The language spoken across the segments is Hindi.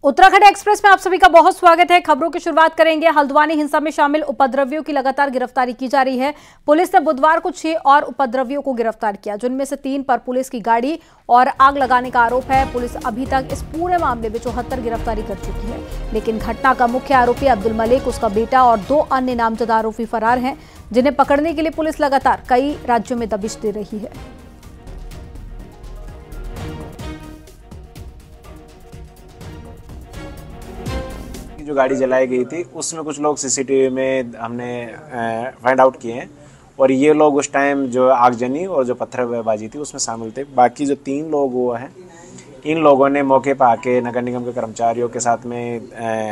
उत्तराखंड एक्सप्रेस में आप सभी का बहुत स्वागत है। खबरों की शुरुआत करेंगे। हल्द्वानी हिंसा में शामिल उपद्रवियों की लगातार गिरफ्तारी की जा रही है। पुलिस ने बुधवार को 6 और उपद्रवियों को गिरफ्तार किया, जिनमें से 3 पर पुलिस की गाड़ी और आग लगाने का आरोप है। पुलिस अभी तक इस पूरे मामले में 74 गिरफ्तारी कर चुकी है, लेकिन घटना का मुख्य आरोपी अब्दुल मलिक, उसका बेटा और 2 अन्य नामजद आरोपी फरार हैं, जिन्हें पकड़ने के लिए पुलिस लगातार कई राज्यों में दबिश दे रही है। जो गाड़ी जलाई गई थी उसमें कुछ लोग सीसीटीवी में हमने फाइंड आउट किए हैं और ये लोग उस टाइम जो आगजनी और जो पत्थरबाजी थी उसमें शामिल थे। बाकी जो 3 लोग वो हैं, इन लोगों ने मौके पर आके नगर निगम के कर्मचारियों के साथ में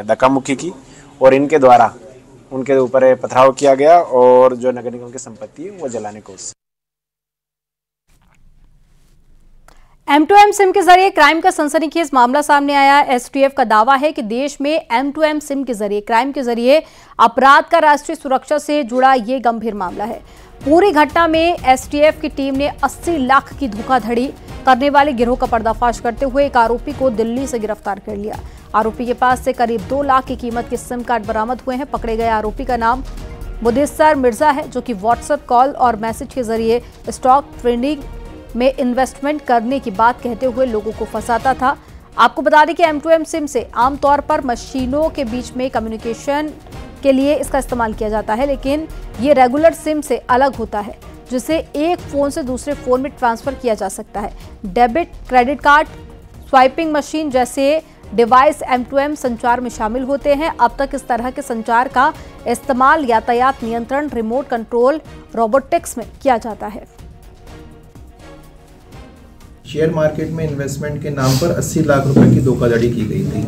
धक्का मुक्की की और इनके द्वारा उनके ऊपर पथराव किया गया और जो नगर निगम की संपत्ति है वो जलाने की कोशिश। M2M सिम के जरिए क्राइम का सनसनीखेज मामला सामने आया। एसटीएफ का दावा है कि देश में M2M सिम के जरिए क्राइम के जरिए अपराध का राष्ट्रीय सुरक्षा से जुड़ा ये गंभीर मामला है। पूरी घटना में एसटीएफ की टीम ने 80 लाख की धोखाधड़ी करने वाले गिरोह का पर्दाफाश करते हुए एक आरोपी को दिल्ली से गिरफ्तार कर लिया। आरोपी के पास से करीब 2 लाख की कीमत के सिम कार्ड बरामद हुए हैं। पकड़े गए आरोपी का नाम मुदस्सिर मिर्जा है, जो कि व्हाट्सएप कॉल और मैसेज के जरिए स्टॉक ट्रेडिंग में इन्वेस्टमेंट करने की बात कहते हुए लोगों को फंसाता था। आपको बता दें कि M2M सिम से आमतौर पर मशीनों के बीच में कम्युनिकेशन के लिए इसका इस्तेमाल किया जाता है, लेकिन ये रेगुलर सिम से अलग होता है, जिसे एक फोन से दूसरे फोन में ट्रांसफर किया जा सकता है। Debit, credit card, swiping machine जैसे डिवाइस M2M संचार में शामिल होते हैं। अब तक इस तरह के संचार का इस्तेमाल यातायात नियंत्रण, रिमोट कंट्रोल, रोबोटिक्स में किया जाता है। शेयर मार्केट में इन्वेस्टमेंट के नाम पर 80 लाख रुपए की धोखाधड़ी की गई थी।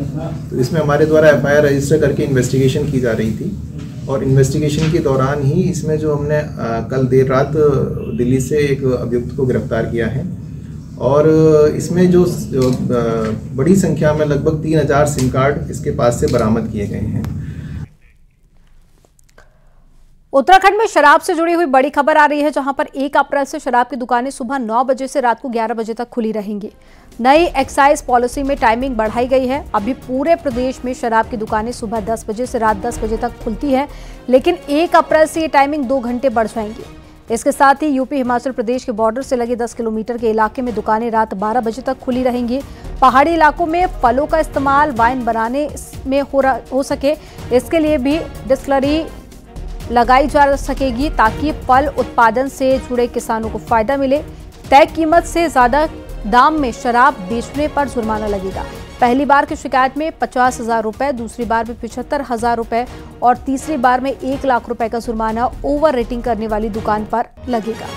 तो इसमें हमारे द्वारा FIR रजिस्टर करके इन्वेस्टिगेशन की जा रही थी और इन्वेस्टिगेशन के दौरान ही इसमें जो हमने कल देर रात दिल्ली से एक अभियुक्त को गिरफ्तार किया है और इसमें जो बड़ी संख्या में लगभग 3000 सिम कार्ड इसके पास से बरामद किए गए हैं। उत्तराखंड में शराब से जुड़ी हुई बड़ी खबर आ रही है, जहां पर 1 अप्रैल से शराब की दुकानें सुबह 9 बजे से रात को 11 बजे तक खुली रहेंगी। नई एक्साइज पॉलिसी में टाइमिंग बढ़ाई गई है। अभी पूरे प्रदेश में शराब की दुकानें सुबह 10 बजे से रात 10 बजे तक खुलती है, लेकिन 1 अप्रैल से ये टाइमिंग 2 घंटे बढ़ जाएंगी। इसके साथ ही यूपी हिमाचल प्रदेश के बॉर्डर से लगे 10 किलोमीटर के इलाके में दुकानें रात 12 बजे तक खुली रहेंगी। पहाड़ी इलाकों में फलों का इस्तेमाल वाइन बनाने में हो सके, इसके लिए भी डिस्टिलरी लगाई जा सकेगी, ताकि फल उत्पादन से जुड़े किसानों को फायदा मिले। तय कीमत से ज्यादा दाम में शराब बेचने पर जुर्माना लगेगा। पहली बार की शिकायत में 50,000 रुपए, दूसरी बार में 75,000 रुपए और तीसरी बार में 1 लाख रुपए का जुर्माना ओवर रेटिंग करने वाली दुकान पर लगेगा।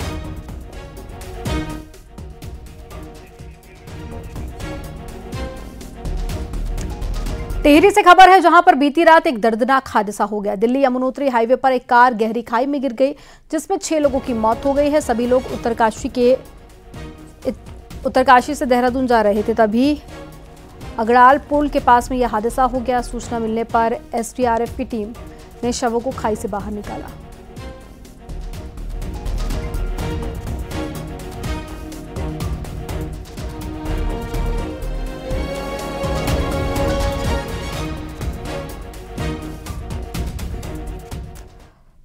टिहरी से खबर है, जहां पर बीती रात एक दर्दनाक हादसा हो गया। दिल्ली यमुनोत्री हाईवे पर एक कार गहरी खाई में गिर गई, जिसमें 6 लोगों की मौत हो गई है। सभी लोग उत्तरकाशी से देहरादून जा रहे थे, तभी अगड़ाल पुल के पास में यह हादसा हो गया। सूचना मिलने पर SDRF की टीम ने शवों को खाई से बाहर निकाला।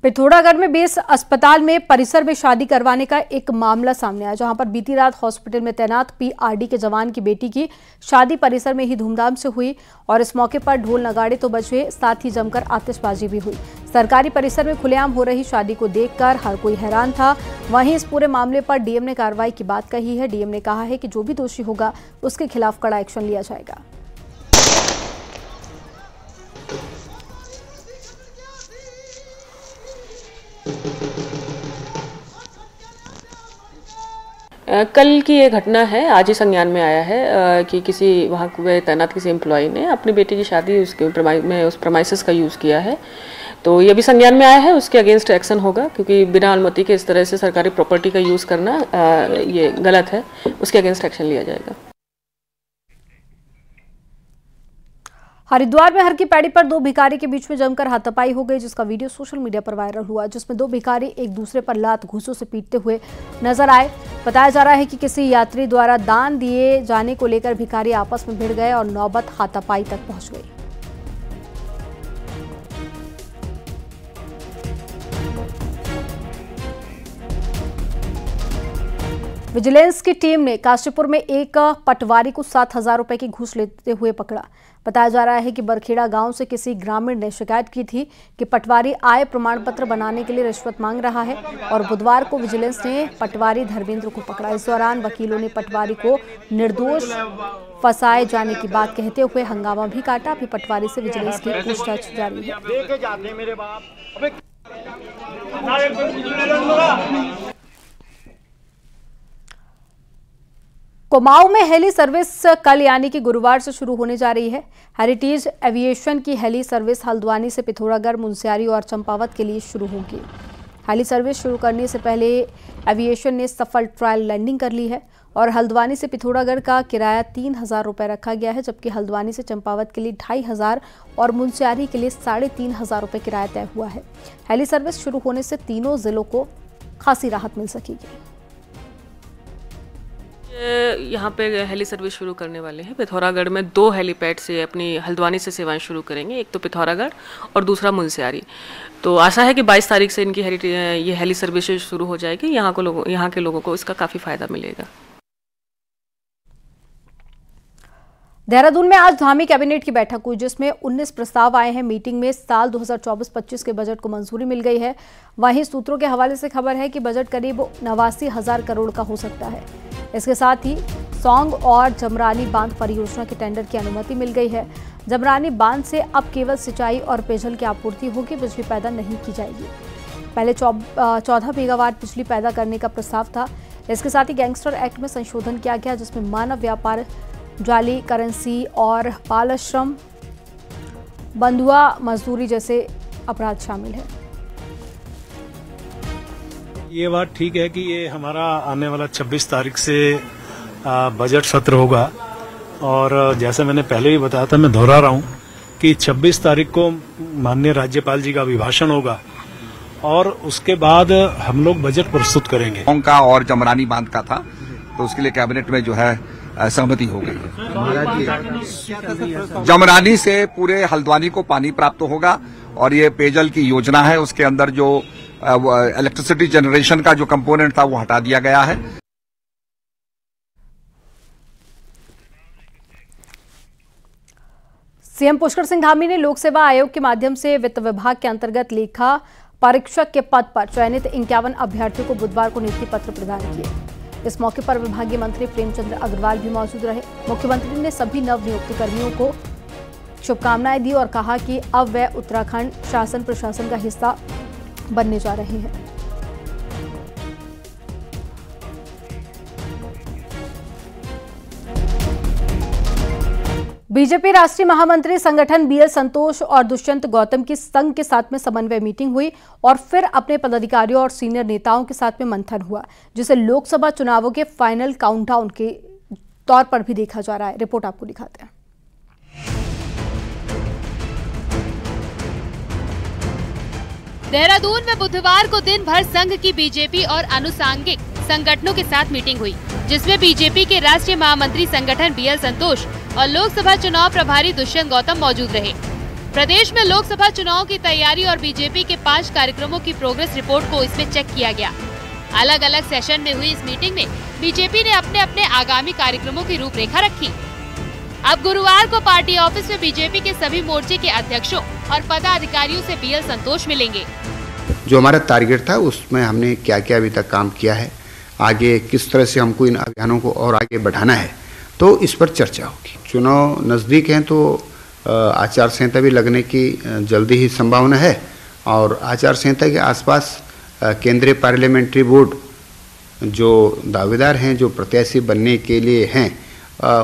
पिथौरागढ़ में बेस अस्पताल में परिसर में शादी करवाने का एक मामला सामने आया, जहां पर बीती रात हॉस्पिटल में तैनात PRD के जवान की बेटी की शादी परिसर में ही धूमधाम से हुई और इस मौके पर ढोल नगाड़े तो बजे, साथ ही जमकर आतिशबाजी भी हुई। सरकारी परिसर में खुलेआम हो रही शादी को देखकर हर कोई हैरान था। वहीं इस पूरे मामले पर DM ने कार्रवाई की बात कही है। DM ने कहा है कि जो भी दोषी होगा उसके खिलाफ कड़ा एक्शन लिया जाएगा। कल की ये घटना है, आज ही संज्ञान में आया है कि किसी वहाँ तैनात किसी एम्प्लॉय ने अपनी बेटी की शादी उसके उस प्रमाइसेस का यूज़ किया है। तो ये भी संज्ञान में आया है, उसके अगेंस्ट एक्शन होगा, क्योंकि बिना अनुमति के इस तरह से सरकारी प्रॉपर्टी का यूज़ करना ये गलत है। उसके अगेंस्ट एक्शन लिया जाएगा। हरिद्वार में हर की पैड़ी पर दो भिखारी के बीच में जमकर हाथापाई हो गई, जिसका वीडियो सोशल मीडिया पर वायरल हुआ, जिसमें दो भिखारी एक दूसरे पर लात घूंसों से पीटते हुए नजर आए। बताया जा रहा है कि किसी यात्री द्वारा दान दिए जाने को लेकर भिखारी आपस में भिड़ गए और नौबत हाथापाई तक पहुंच गई। विजिलेंस की टीम ने काशीपुर में एक पटवारी को 7,000 रुपए की घूस लेते हुए पकड़ा। बताया जा रहा है कि बरखेड़ा गांव से किसी ग्रामीण ने शिकायत की थी कि पटवारी आय प्रमाण पत्र बनाने के लिए रिश्वत मांग रहा है और बुधवार को विजिलेंस ने पटवारी धर्मेंद्र को पकड़ा। इस दौरान वकीलों ने पटवारी को निर्दोष फंसाए जाने की बात कहते हुए हंगामा भी काटा। अभी पटवारी से विजिलेंस की पूछताछ जारी है। कुमाऊं में हेली सर्विस कल यानी कि गुरुवार से शुरू होने जा रही है। हेरिटेज एविएशन की हेली सर्विस हल्द्वानी से पिथौरागढ़, मुनस्यारी और चंपावत के लिए शुरू होगी। हेली सर्विस शुरू करने से पहले एविएशन ने सफल ट्रायल लैंडिंग कर ली है और हल्द्वानी से पिथौरागढ़ का किराया 3,000 रुपये रखा गया है, जबकि हल्द्वानी से चंपावत के लिए 2,500 और मुनस्यारी के लिए 3,500 रुपये किराया तय हुआ है। हेली सर्विस शुरू होने से तीनों जिलों को खासी राहत मिल सकेगी। यहाँ पे हेली सर्विस शुरू करने वाले हैं। पिथौरागढ़ में 2 हेलीपैड से अपनी हल्द्वानी से सेवाएं शुरू करेंगे, एक तो पिथौरागढ़ और दूसरा मुनस्यारी। तो आशा है कि 22 तारीख से इनकी ये हेली सर्विस शुरू हो जाएगी। यहाँ के लोगों को इसका काफ़ी फायदा मिलेगा। देहरादून में आज धामी कैबिनेट की बैठक हुई, जिसमें 19 प्रस्ताव आए हैं। मीटिंग में साल 2024-25 के बजट को मंजूरी मिल गई है। वहीं सूत्रों के हवाले से खबर है कि बजट करीब 89,000 करोड़ का हो सकता है। इसके साथ ही सौंग और जमरानी बांध परियोजना के टेंडर की अनुमति मिल गई है। जमरानी बांध से अब केवल सिंचाई और पेयजल की आपूर्ति होगी, बिजली पैदा नहीं की जाएगी। पहले 14 मेगावाट बिजली पैदा करने का प्रस्ताव था। इसके साथ ही गैंगस्टर एक्ट में संशोधन किया गया, जिसमें मानव व्यापार, जाली करेंसी और बाल श्रम, बंधुआ मजदूरी जैसे अपराध शामिल है। ये बात ठीक है कि ये हमारा आने वाला 26 तारीख से बजट सत्र होगा और जैसे मैंने पहले भी बताया था, मैं दोहरा रहा हूँ कि 26 तारीख को माननीय राज्यपाल जी का अभिभाषण होगा और उसके बाद हम लोग बजट प्रस्तुत करेंगे। सौंग का और जमरानी बांध का था, तो उसके लिए कैबिनेट में जो है सहमति हो गई है। जमरानी से पूरे हल्द्वानी को पानी प्राप्त होगा और ये पेयजल की योजना है। उसके अंदर जो इलेक्ट्रिसिटी जनरेशन का जो कंपोनेंट था वो हटा दिया गया है। सीएम पुष्कर सिंह धामी ने लोक सेवा आयोग के माध्यम से वित्त विभाग के अंतर्गत लेखा परीक्षक के पद पर चयनित 51 अभ्यर्थियों को बुधवार को नियुक्ति पत्र प्रदान किए। इस मौके पर विभागीय मंत्री प्रेमचंद्र अग्रवाल भी मौजूद रहे। मुख्यमंत्री ने सभी नवनियुक्त कर्मियों को शुभकामनाएं दी और कहा कि अब वे उत्तराखंड शासन प्रशासन का हिस्सा बनने जा रहे हैं। बीजेपी राष्ट्रीय महामंत्री संगठन बीएल संतोष और दुष्यंत गौतम की संघ के साथ में समन्वय मीटिंग हुई और फिर अपने पदाधिकारियों और सीनियर नेताओं के साथ में मंथन हुआ, जिसे लोकसभा चुनावों के फाइनल काउंटडाउन के तौर पर भी देखा जा रहा है। रिपोर्ट आपको दिखाते हैं। देहरादून में बुधवार को दिन भर संघ की बीजेपी और आनुषंगिक संगठनों के साथ मीटिंग हुई, जिसमें बीजेपी के राष्ट्रीय महामंत्री संगठन बीएल संतोष और लोकसभा चुनाव प्रभारी दुष्यंत गौतम मौजूद रहे। प्रदेश में लोकसभा चुनाव की तैयारी और बीजेपी के 5 कार्यक्रमों की प्रोग्रेस रिपोर्ट को इसमें चेक किया गया। अलग अलग सेशन में हुई इस मीटिंग में बीजेपी ने अपने अपने आगामी कार्यक्रमों की रूपरेखा रखी। अब गुरुवार को पार्टी ऑफिस में बीजेपी के सभी मोर्चे के अध्यक्षों और पदाधिकारियों से बीएल संतोष मिलेंगे। जो हमारा टारगेट था उसमें हमने क्या क्या अभी तक काम किया है, आगे किस तरह से हमको इन अभियानों को और आगे बढ़ाना है, तो इस पर चर्चा होगी। चुनाव नज़दीक हैं तो आचार संहिता भी लगने की जल्दी ही संभावना है और आचार संहिता के आसपास केंद्रीय पार्लियामेंट्री बोर्ड जो दावेदार हैं, जो प्रत्याशी बनने के लिए हैं,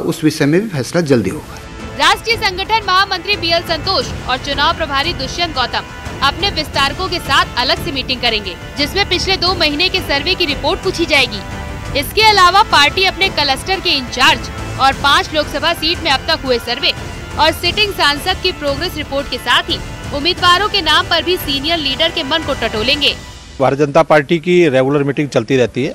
उस विषय में भी फैसला जल्दी होगा। राष्ट्रीय संगठन महामंत्री बीएल संतोष और चुनाव प्रभारी दुष्यंत गौतम अपने विस्तारकों के साथ अलग से मीटिंग करेंगे, जिसमें पिछले 2 महीने के सर्वे की रिपोर्ट पूछी जाएगी। इसके अलावा पार्टी अपने क्लस्टर के इंचार्ज और 5 लोकसभा सीट में अब तक हुए सर्वे और सिटिंग सांसद की प्रोग्रेस रिपोर्ट के साथ ही उम्मीदवारों के नाम पर भी सीनियर लीडर के मन को टटोलेंगे। भारतीय जनता पार्टी की रेगुलर मीटिंग चलती रहती है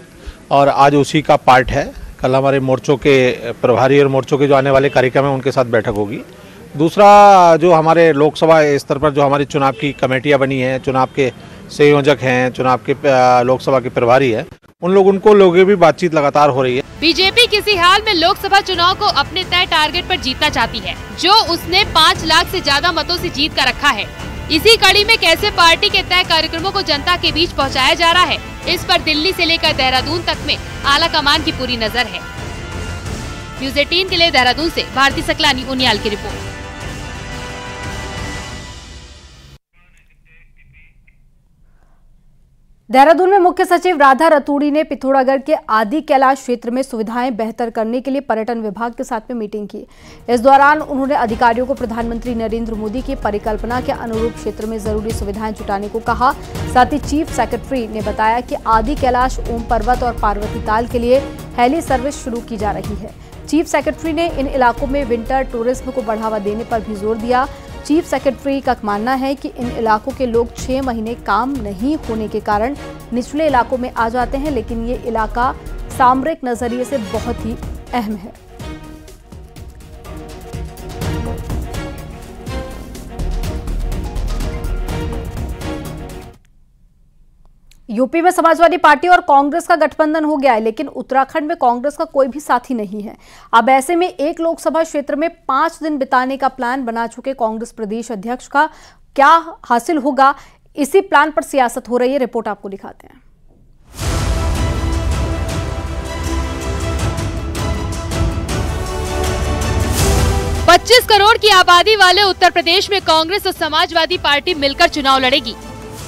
और आज उसी का पार्ट है। कल हमारे मोर्चों के प्रभारी और मोर्चों के जो आने वाले कार्यक्रम है उनके साथ बैठक होगी। दूसरा, जो हमारे लोकसभा स्तर पर जो हमारी चुनाव की कमेटियां बनी हैं, चुनाव के संयोजक हैं, चुनाव के लोकसभा के प्रभारी हैं, उनको लोगों भी बातचीत लगातार हो रही है। बीजेपी किसी हाल में लोकसभा चुनाव को अपने तय टारगेट पर जीतना चाहती है, जो उसने 5 लाख से ज्यादा मतों से जीत कर रखा है। इसी कड़ी में कैसे पार्टी के तय कार्यक्रमों को जनता के बीच पहुंचाया जा रहा है, इस पर दिल्ली से लेकर देहरादून तक में आला कमान की पूरी नजर है। न्यूज़ 18 के लिए देहरादून से भारती सकलानी उनियाल की रिपोर्ट। देहरादून में मुख्य सचिव राधा रतूड़ी ने पिथौरागढ़ के आदि कैलाश क्षेत्र में सुविधाएं बेहतर करने के लिए पर्यटन विभाग के साथ में मीटिंग की। इस दौरान उन्होंने अधिकारियों को प्रधानमंत्री नरेंद्र मोदी की परिकल्पना के अनुरूप क्षेत्र में जरूरी सुविधाएं जुटाने को कहा। साथ ही चीफ सेक्रेटरी ने बताया कि आदि कैलाश, ओम पर्वत और पार्वती ताल के लिए हेली सर्विस शुरू की जा रही है। चीफ सेक्रेटरी ने इन इलाकों में विंटर टूरिज्म को बढ़ावा देने पर भी जोर दिया। चीफ सेक्रेटरी का मानना है कि इन इलाकों के लोग 6 महीने काम नहीं होने के कारण निचले इलाकों में आ जाते हैं, लेकिन ये इलाका सामरिक नजरिए से बहुत ही अहम है। यूपी में समाजवादी पार्टी और कांग्रेस का गठबंधन हो गया है, लेकिन उत्तराखंड में कांग्रेस का कोई भी साथी नहीं है। अब ऐसे में एक लोकसभा क्षेत्र में 5 दिन बिताने का प्लान बना चुके कांग्रेस प्रदेश अध्यक्ष का क्या हासिल होगा, इसी प्लान पर सियासत हो रही है। रिपोर्ट आपको दिखाते हैं। $25 करोड़ की आबादी वाले उत्तर प्रदेश में कांग्रेस और समाजवादी पार्टी मिलकर चुनाव लड़ेगी।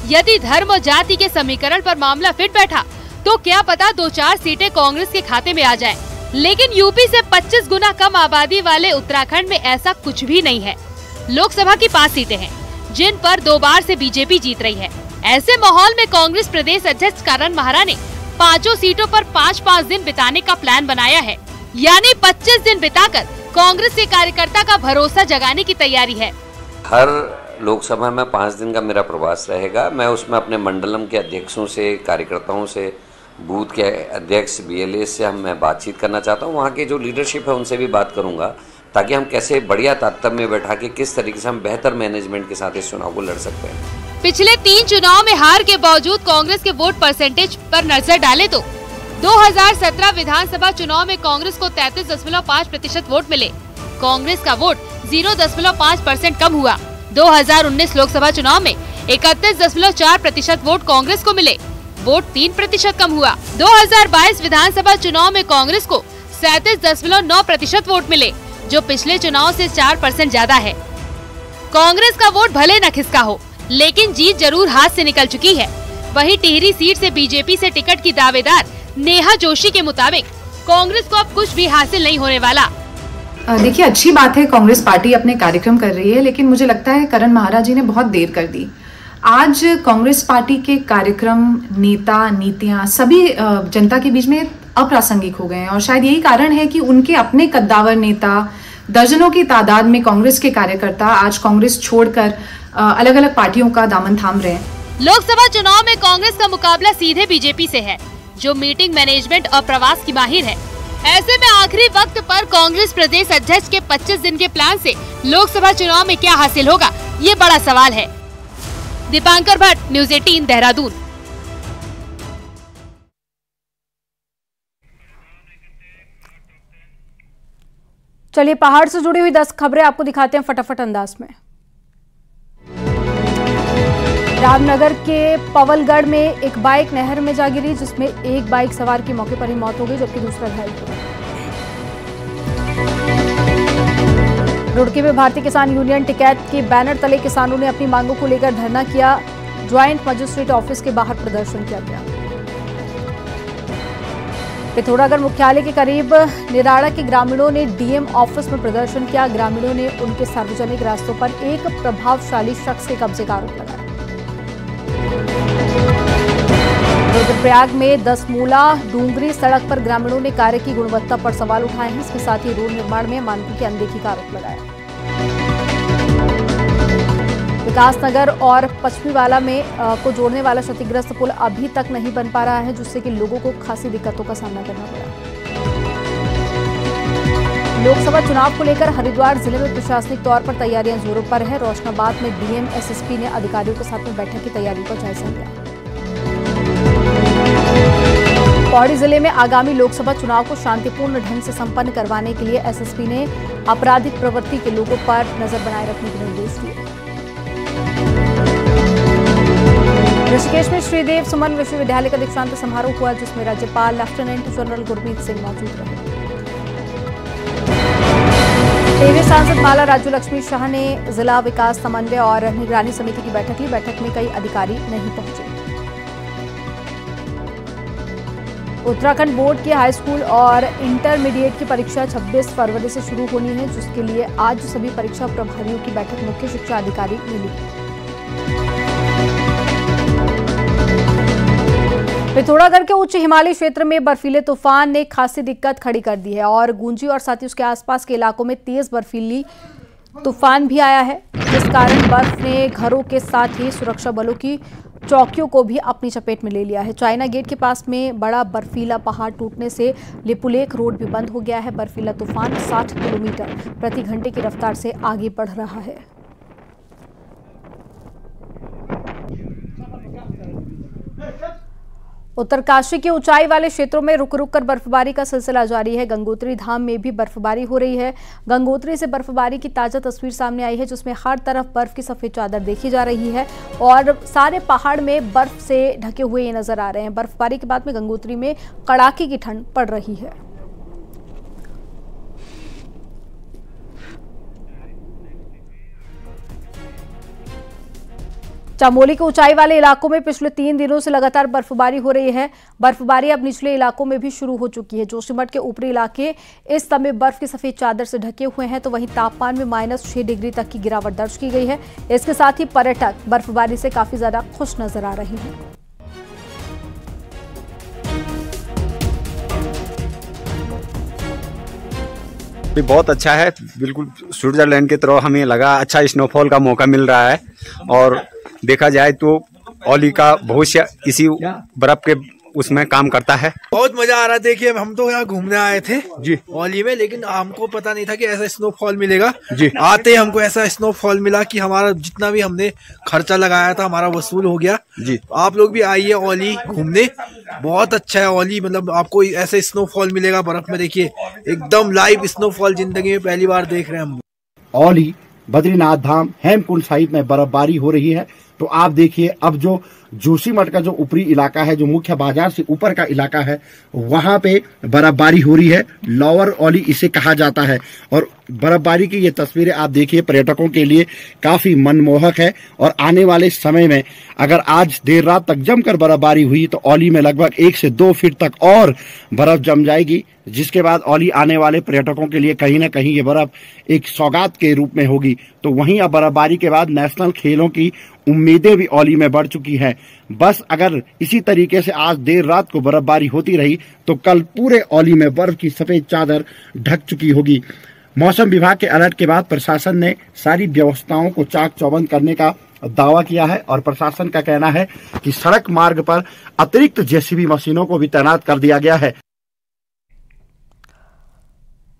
यदि धर्म और जाति के समीकरण पर मामला फिट बैठा तो क्या पता 2-4 सीटें कांग्रेस के खाते में आ जाएं। लेकिन यूपी से 25 गुना कम आबादी वाले उत्तराखंड में ऐसा कुछ भी नहीं है। लोकसभा की 5 सीटें हैं, जिन पर 2 बार से बीजेपी जीत रही है। ऐसे माहौल में कांग्रेस प्रदेश अध्यक्ष करण माहरा ने 5 सीटों पर 5-5 दिन बिताने का प्लान बनाया है। यानी 25 दिन बिताकर कांग्रेस के कार्यकर्ता का भरोसा जगाने की तैयारी है। हर लोकसभा में 5 दिन का मेरा प्रवास रहेगा। मैं उसमें अपने मंडलम के अध्यक्षों से, कार्यकर्ताओं से, बूथ के अध्यक्ष, BLA से मैं बातचीत करना चाहता हूँ। वहाँ के जो लीडरशिप है उनसे भी बात करूँगा, ताकि हम कैसे बढ़िया तारतम्य में बैठा के किस तरीके से हम बेहतर मैनेजमेंट के साथ इस चुनाव को लड़ सकते हैं। पिछले 3 चुनाव में हार के बावजूद कांग्रेस के वोट परसेंटेज पर नजर डाले तो 2017 विधानसभा चुनाव में कांग्रेस को 33.5% वोट मिले। कांग्रेस का वोट 0.5% कम हुआ। 2019 लोकसभा चुनाव में 31.4% वोट कांग्रेस को मिले, वोट 3% कम हुआ। 2022 विधानसभा चुनाव में कांग्रेस को 37.9% वोट मिले, जो पिछले चुनाव से 4% ज्यादा है। कांग्रेस का वोट भले न खिसका हो, लेकिन जीत जरूर हाथ से निकल चुकी है। वहीं टिहरी सीट से बीजेपी से टिकट की दावेदार नेहा जोशी के मुताबिक कांग्रेस को अब कुछ भी हासिल नहीं होने वाला। देखिए, अच्छी बात है कांग्रेस पार्टी अपने कार्यक्रम कर रही है, लेकिन मुझे लगता है करण माहरा जी ने बहुत देर कर दी। आज कांग्रेस पार्टी के कार्यक्रम, नेता, नीतियां सभी जनता के बीच में अप्रासंगिक हो गए हैं और शायद यही कारण है कि उनके अपने कद्दावर नेता, दर्जनों की तादाद में कांग्रेस के कार्यकर्ता आज कांग्रेस छोड़कर अलग अलग पार्टियों का दामन थाम रहे हैं। लोकसभा चुनाव में कांग्रेस का मुकाबला सीधे बीजेपी से है, जो मीटिंग मैनेजमेंट और प्रवास की माहिर है। ऐसे में आखिरी वक्त पर कांग्रेस प्रदेश अध्यक्ष के 25 दिन के प्लान से लोकसभा चुनाव में क्या हासिल होगा, ये बड़ा सवाल है। दीपांकर भट्ट, न्यूज़ 18 देहरादून। चलिए पहाड़ से जुड़ी हुई 10 खबरें आपको दिखाते हैं फटाफट अंदाज में। रामनगर के पवलगढ़ में एक बाइक नहर में जा गिरी, जिसमें एक बाइक सवार की मौके पर ही मौत हो गई, जबकि दूसरा घायल हो गया। रुड़की में भारतीय किसान यूनियन टिकैत के बैनर तले किसानों ने अपनी मांगों को लेकर धरना किया। ज्वाइंट मजिस्ट्रेट ऑफिस के बाहर प्रदर्शन किया गया। पिथौरागढ़ मुख्यालय के करीब निराड़ा के ग्रामीणों ने डीएम ऑफिस में प्रदर्शन किया। ग्रामीणों ने उनके सार्वजनिक रास्तों पर एक प्रभावशाली शख्स के कब्जे का आरोप लगाया। रुद्रप्रयाग में 10 मूला डूंगरी सड़क पर ग्रामीणों ने कार्य की गुणवत्ता पर सवाल उठाए हैं। इसके साथ ही रोड निर्माण में मानकों की अनदेखी का आरोप लगाया। विकासनगर और पचमीवाला में को जोड़ने वाला क्षतिग्रस्त पुल अभी तक नहीं बन पा रहा है, जिससे कि लोगों को खासी दिक्कतों का सामना करना पड़ा। लोकसभा चुनाव को लेकर हरिद्वार जिले में प्रशासनिक तौर पर तैयारियां जोरों पर है। रोशनाबाद में डीएम एसएसपी ने अधिकारियों के साथ में बैठक की तैयारियों का जायजा लिया। पौड़ी जिले में आगामी लोकसभा चुनाव को शांतिपूर्ण ढंग से संपन्न करवाने के लिए एसएसपी ने आपराधिक प्रवृत्ति के लोगों पर नजर बनाए रखने के निर्देश दिए। ऋषिकेश में श्रीदेव सुमन विश्वविद्यालय का दीक्षांत समारोह हुआ, जिसमें राज्यपाल लेफ्टिनेंट जनरल गुरमीत सिंह मौजूद रहे। टीवी सांसद माला राज्य लक्ष्मी शाह ने जिला विकास समन्वय और निगरानी समिति की बैठक ली। बैठक में कई अधिकारी नहीं पहुंचे। उत्तराखंड बोर्ड की हाई स्कूल और इंटरमीडिएट की परीक्षा 26 फरवरी से शुरू होनी है, जिसके लिए आज सभी परीक्षा प्रभारियों की बैठक मुख्य शिक्षा अधिकारी ने ली। पिथौरागढ़ के उच्च हिमालयी क्षेत्र में बर्फीले तूफान ने खासी दिक्कत खड़ी कर दी है और गूंजी और साथ ही उसके आसपास के इलाकों में तेज बर्फीली तूफान भी आया है, जिस कारण बर्फ ने घरों के साथ ही सुरक्षा बलों की चौकियों को भी अपनी चपेट में ले लिया है। चाइना गेट के पास में बड़ा बर्फीला पहाड़ टूटने से लिपुलेख रोड भी बंद हो गया है। बर्फीला तूफान 60 किलोमीटर प्रति घंटे की रफ्तार से आगे बढ़ रहा है। उत्तरकाशी के ऊंचाई वाले क्षेत्रों में रुक रुक कर बर्फबारी का सिलसिला जारी है। गंगोत्री धाम में भी बर्फबारी हो रही है। गंगोत्री से बर्फबारी की ताजा तस्वीर सामने आई है, जिसमें हर तरफ बर्फ की सफेद चादर देखी जा रही है और सारे पहाड़ में बर्फ से ढके हुए ये नजर आ रहे हैं। बर्फबारी के बाद में गंगोत्री में कड़ाके की ठंड पड़ रही है। चमोली के ऊंचाई वाले इलाकों में पिछले 3 दिनों से लगातार बर्फबारी हो रही है। बर्फबारी अब निचले इलाकों में भी शुरू हो चुकी है। जोशीमठ के ऊपरी इलाके इस समय बर्फ की सफेद चादर से ढके हुए हैं, तो वहीं तापमान में -6 डिग्री तक की गिरावट दर्ज की गई है। इसके साथ ही पर्यटक बर्फबारी से काफी ज्यादा खुश नजर आ रहे हैं। बहुत अच्छा है, बिल्कुल स्विट्जरलैंड की तरह हमें लगा। अच्छा स्नोफॉल का मौका मिल रहा है और देखा जाए तो ओली का भविष्य इसी बर्फ के उसमें काम करता है। बहुत मजा आ रहा है। देखिए, हम तो यहाँ घूमने आए थे जी ओली में, लेकिन हमको पता नहीं था कि ऐसा स्नोफॉल मिलेगा जी। आते हमको ऐसा स्नोफॉल मिला कि हमारा जितना भी हमने खर्चा लगाया था हमारा वसूल हो गया जी। आप लोग भी आइए ओली घूमने, बहुत अच्छा है ओली। मतलब आपको ऐसे स्नोफॉल मिलेगा बर्फ में। देखिए, एकदम लाइव स्नोफॉल जिंदगी में पहली बार देख रहे हैं हम। ओली, बद्रीनाथ धाम, हेमकुंड साहिब में बर्फबारी हो रही है। तो आप देखिए, अब जो जोशीमठ का जो ऊपरी इलाका है, जो मुख्य बाजार से ऊपर का इलाका है, वहां पे बर्फबारी हो रही है। लोअर ओली इसे कहा जाता है और बर्फबारी की ये तस्वीरें आप देखिए पर्यटकों के लिए काफी मनमोहक है। और आने वाले समय में अगर आज देर रात तक जमकर बर्फबारी हुई तो ओली में लगभग 1 से 2 फीट तक और बर्फ जम जाएगी, जिसके बाद ओली आने वाले पर्यटकों के लिए कहीं ना कहीं ये बर्फ एक सौगात के रूप में होगी। तो वहीं अब बर्फबारी के बाद नेशनल खेलों की उम्मीदें भी ओली में बढ़ चुकी हैं। बस अगर इसी तरीके से आज देर रात को बर्फबारी होती रही तो कल पूरे ओली में बर्फ की सफेद चादर ढक चुकी होगी। मौसम विभाग के अलर्ट के बाद प्रशासन ने सारी व्यवस्थाओं को चाक चौबंद करने का दावा किया है और प्रशासन का कहना है कि सड़क मार्ग पर अतिरिक्त जेसीबी मशीनों को भी तैनात कर दिया गया है।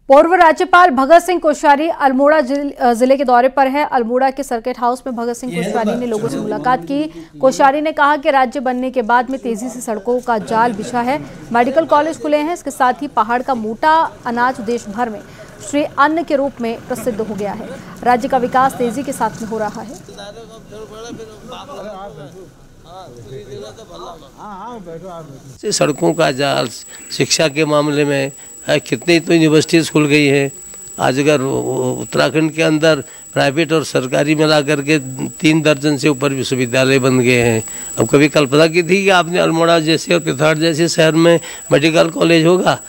पूर्व राज्यपाल भगत सिंह कोश्यारी अल्मोड़ा जिले के दौरे पर है। अल्मोड़ा के सर्किट हाउस में भगत सिंह कोश्यारी ने लोगों से मुलाकात की। कोश्यारी ने कहा कि राज्य बनने के बाद में तेजी से सड़कों का जाल बिछा है, मेडिकल कॉलेज खुले हैं। इसके साथ ही पहाड़ का मोटा अनाज देश भर में श्री अन्न के रूप में प्रसिद्ध हो गया है। राज्य का विकास तेजी के साथ में हो रहा है। सड़कों का जाल, शिक्षा के मामले में कितनी तो यूनिवर्सिटीज़ खुल गई है। आज अगर उत्तराखंड के अंदर प्राइवेट और सरकारी मिला करके 3 दर्जन से ऊपर विश्वविद्यालय बन गए हैं। अब कभी कल्पना की थी कि आपने अल्मोड़ा जैसे और पिथौरागढ़ जैसे शहर में मेडिकल कॉलेज होगा?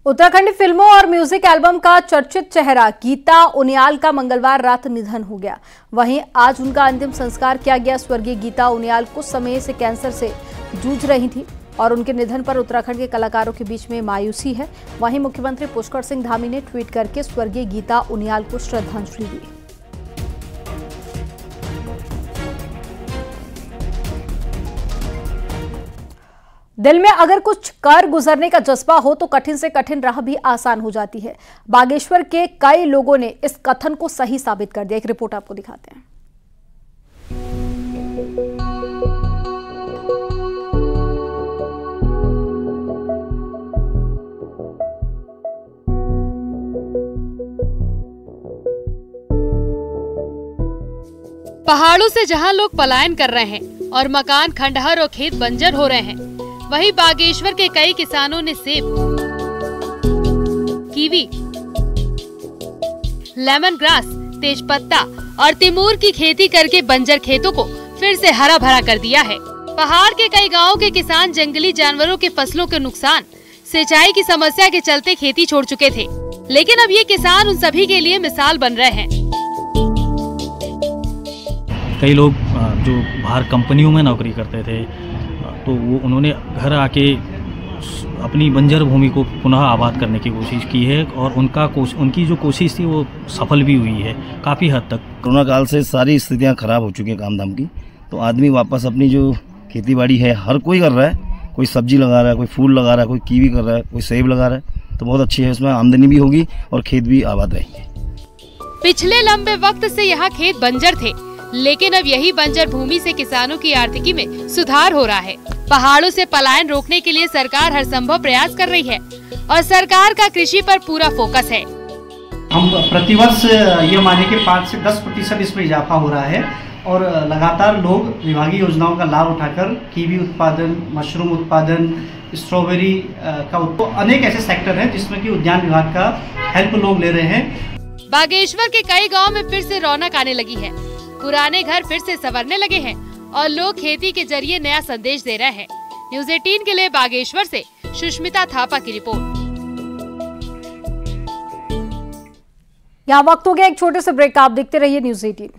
उत्तराखंडी फिल्मों और म्यूजिक एल्बम का चर्चित चेहरा गीता उनियाल का मंगलवार रात निधन हो गया। वहीं आज उनका अंतिम संस्कार किया गया। स्वर्गीय गीता उनियाल कुछ समय से कैंसर से जूझ रही थी। और उनके निधन पर उत्तराखंड के कलाकारों के बीच में मायूसी है। वहीं मुख्यमंत्री पुष्कर सिंह धामी ने ट्वीट करके स्वर्गीय गीता उनियाल को श्रद्धांजलि दी। दिल में अगर कुछ कर गुजरने का जज्बा हो तो कठिन से कठिन राह भी आसान हो जाती है। बागेश्वर के कई लोगों ने इस कथन को सही साबित कर दिया। एक रिपोर्ट आपको दिखाते हैं। पहाड़ों से जहां लोग पलायन कर रहे हैं और मकान खंडहर और खेत बंजर हो रहे हैं, वहीं बागेश्वर के कई किसानों ने सेब, कीवी, लेमन ग्रास, तेजपत्ता और तिमूर की खेती करके बंजर खेतों को फिर से हरा भरा कर दिया है। पहाड़ के कई गांवों के किसान जंगली जानवरों के फसलों के नुकसान, सिंचाई की समस्या के चलते खेती छोड़ चुके थे, लेकिन अब ये किसान उन सभी के लिए मिसाल बन रहे हैं। कई लोग जो बाहर कंपनियों में नौकरी करते थे तो वो उन्होंने घर आके अपनी बंजर भूमि को पुनः आबाद करने की कोशिश की है और उनकी जो कोशिश थी वो सफल भी हुई है काफ़ी हद तक। कोरोना काल से सारी स्थितियां खराब हो चुकी हैं काम धाम की, तो आदमी वापस अपनी जो खेती बाड़ी है हर कोई कर रहा है। कोई सब्जी लगा रहा है, कोई फूल लगा रहा है, कोई कीवी कर रहा है, कोई सेब लगा रहा है, तो बहुत अच्छी है। इसमें आमदनी भी होगी और खेत भी आबाद रहेंगे। पिछले लंबे वक्त से यहाँ खेत बंजर थे, लेकिन अब यही बंजर भूमि से किसानों की आर्थिकी में सुधार हो रहा है। पहाड़ों से पलायन रोकने के लिए सरकार हर संभव प्रयास कर रही है और सरकार का कृषि पर पूरा फोकस है। हम प्रतिवर्ष ये माने कि 5 से 10% इसमें इजाफा हो रहा है और लगातार लोग विभागीय योजनाओं का लाभ उठाकर कीवी उत्पादन, मशरूम उत्पादन, स्ट्रॉबेरी का उत्पादन, अनेक ऐसे सेक्टर हैं जिसमें कि उद्यान विभाग का हेल्प लोग ले रहे हैं। बागेश्वर के कई गाँव में फिर से रौनक आने लगी है, पुराने घर फिर से संवरने लगे हैं और लोग खेती के जरिए नया संदेश दे रहे हैं। न्यूज़ 18 के लिए बागेश्वर से सुष्मिता थापा की रिपोर्ट। यहाँ वक्त हो गया एक छोटे से ब्रेक का, आप देखते रहिए न्यूज़ 18।